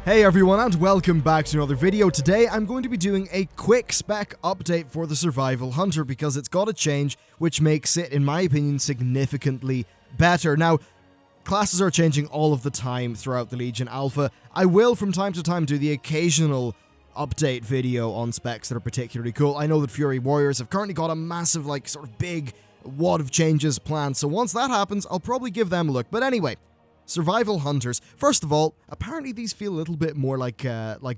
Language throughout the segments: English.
Hey everyone, and welcome back to another video. Today I'm going to be doing a quick spec update for the Survival Hunter because it's got a change which makes it, in my opinion, significantly better. Now, classes are changing all of the time throughout the Legion Alpha. I will from time to time do the occasional update video on specs that are particularly cool. I know that Fury Warriors have currently got a massive, sort of big wad of changes planned, so once that happens, I'll probably give them a look. But anyway, Survival Hunters. First of all, apparently these feel a little bit more like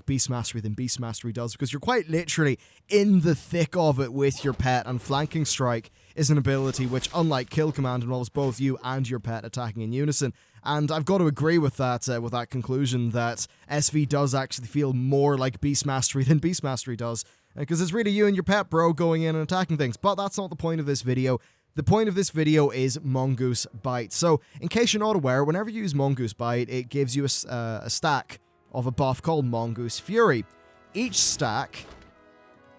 Beast Mastery than Beast Mastery does, because you're quite literally in the thick of it with your pet, and Flanking Strike is an ability which, unlike Kill Command, involves both you and your pet attacking in unison. And I've got to agree with that conclusion that SV does actually feel more like Beast Mastery than Beast Mastery does, because it's really you and your pet, bro, going in and attacking things. But that's not the point of this video. The point of this video is Mongoose Bites. So, in case you're not aware, whenever you use Mongoose Bite, it gives you a stack of a buff called Mongoose Fury. Each stack,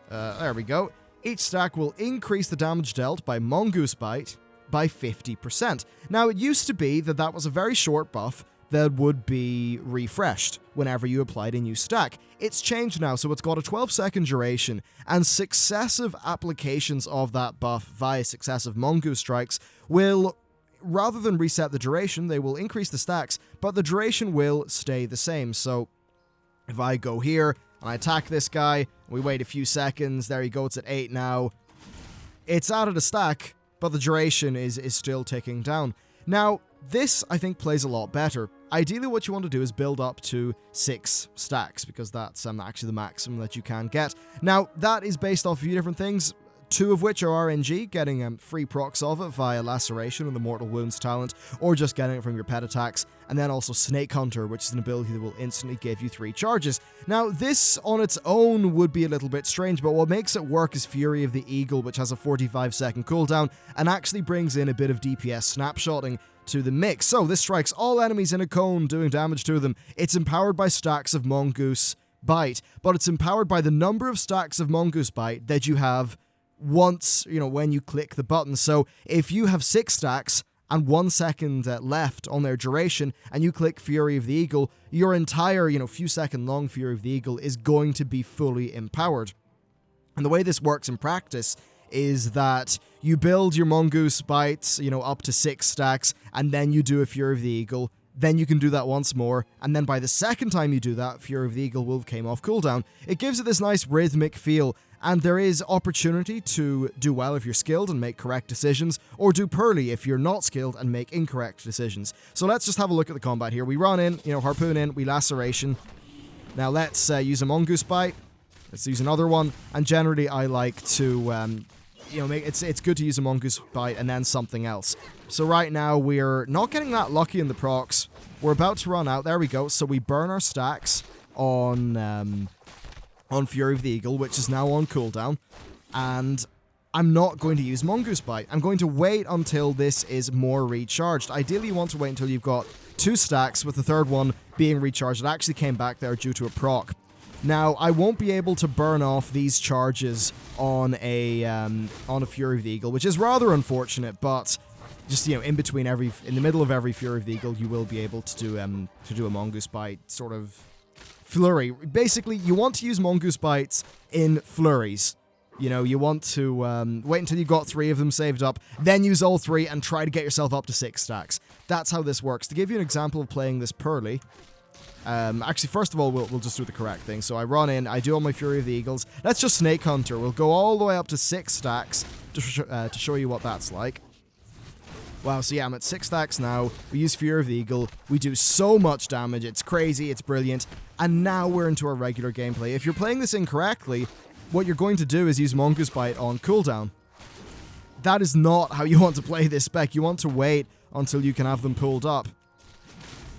there we go, each stack will increase the damage dealt by Mongoose Bite by 50%. Now, it used to be that that was a very short buff that would be refreshed whenever you applied a new stack. It's changed now, so it's got a 12-second duration, and successive applications of that buff via successive Mongoose Strikes will, rather than reset the duration, they will increase the stacks, but the duration will stay the same. So, if I go here, and I attack this guy, we wait a few seconds, there you go, it's at 8 now. It's added a stack, but the duration is still ticking down. Now, this, I think, plays a lot better. Ideally, what you want to do is build up to 6 stacks, because that's actually the maximum that you can get. Now, that is based off a few different things, 2 of which are RNG, getting free procs of it via Laceration and the Mortal Wounds talent, or just getting it from your pet attacks, and then also Snake Hunter, which is an ability that will instantly give you 3 charges. Now, this on its own would be a little bit strange, but what makes it work is Fury of the Eagle, which has a 45-second cooldown, and actually brings in a bit of DPS snapshotting to the mix. So this strikes all enemies in a cone, doing damage to them. It's empowered by stacks of Mongoose Bite, but it's empowered by the number of stacks of Mongoose Bite that you have once, when you click the button. So if you have 6 stacks and 1 second left on their duration, and you click Fury of the Eagle, your entire, few second long Fury of the Eagle is going to be fully empowered. And the way this works in practice is that you build your Mongoose Bites, up to 6 stacks, and then you do a Fury of the Eagle. Then you can do that once more, and then by the second time you do that, Fury of the Eagle will came off cooldown. It gives it this nice rhythmic feel, and there is opportunity to do well if you're skilled and make correct decisions, or do poorly if you're not skilled and make incorrect decisions. So let's just have a look at the combat here. We run in, harpoon in, we Laceration. Now let's use a Mongoose Bite. Let's use another one, and generally I like to it's good to use a Mongoose Bite and then something else. So right now we're not getting that lucky in the procs. We're about to run out. There we go. So we burn our stacks on Fury of the Eagle, which is now on cooldown. And I'm not going to use Mongoose Bite. I'm going to wait until this is more recharged. Ideally, you want to wait until you've got 2 stacks, with the third one being recharged. It actually came back there due to a proc. Now, I won't be able to burn off these charges on a Fury of the Eagle, which is rather unfortunate, but just, in the middle of every Fury of the Eagle, you will be able to do a Mongoose Bite sort of flurry. Basically, you want to use Mongoose Bites in flurries. You want to wait until you've got 3 of them saved up, then use all 3 and try to get yourself up to 6 stacks. That's how this works. To give you an example of playing this poorly, actually, first of all, we'll just do the correct thing. So I run in, I do all my Fury of the Eagles. Let's just Snake Hunter. We'll go all the way up to 6 stacks to show you what that's like. Wow, so yeah, I'm at 6 stacks now. We use Fury of the Eagle. We do so much damage. It's crazy. It's brilliant. And now we're into our regular gameplay. If you're playing this incorrectly, what you're going to do is use Mongoose Bite on cooldown. That is not how you want to play this spec. You want to wait until you can have them pulled up,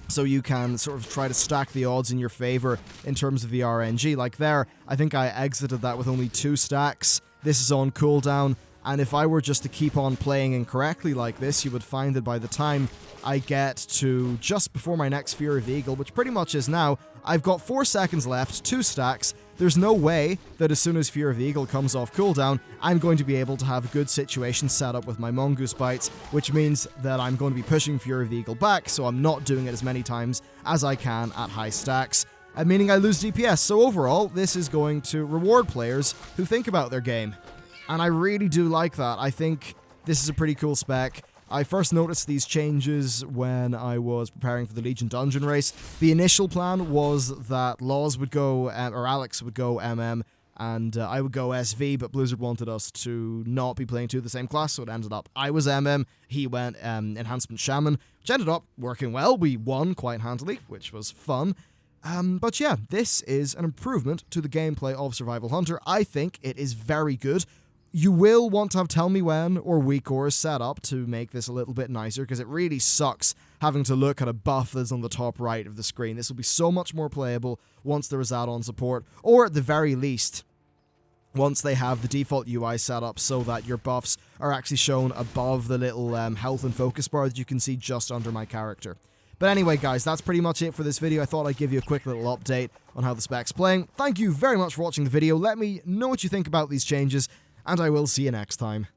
so you can sort of try to stack the odds in your favor in terms of the RNG. Like there, I think I exited that with only 2 stacks. This is on cooldown, and if I were just to keep on playing incorrectly like this, you would find that by the time I get to just before my next Fury of the Eagle, which pretty much is now, I've got 4 seconds left, 2 stacks. There's no way that as soon as Fury of the Eagle comes off cooldown, I'm going to be able to have a good situation set up with my Mongoose Bites, which means that I'm going to be pushing Fury of the Eagle back, so I'm not doing it as many times as I can at high stacks. meaning I lose DPS. So overall, this is going to reward players who think about their game. And I really do like that. I think this is a pretty cool spec. I first noticed these changes when I was preparing for the Legion dungeon race. The initial plan was that Laws would go, or Alex would go MM, and I would go SV, but Blizzard wanted us to not be playing two of the same class, so it ended up I was MM, he went Enhancement Shaman, which ended up working well. We won quite handily, which was fun. But yeah, this is an improvement to the gameplay of Survival Hunter. I think it is very good. You will want to have Tell Me When or Weak Ores set up to make this a little bit nicer, because it really sucks having to look at a buff that's on the top right of the screen. This will be so much more playable once there is add-on support, or at the very least, once they have the default UI set up so that your buffs are actually shown above the little health and focus bar that you can see just under my character. But anyway, guys, that's pretty much it for this video. I thought I'd give you a quick little update on how the spec's playing. Thank you very much for watching the video. Let me know what you think about these changes, and I will see you next time.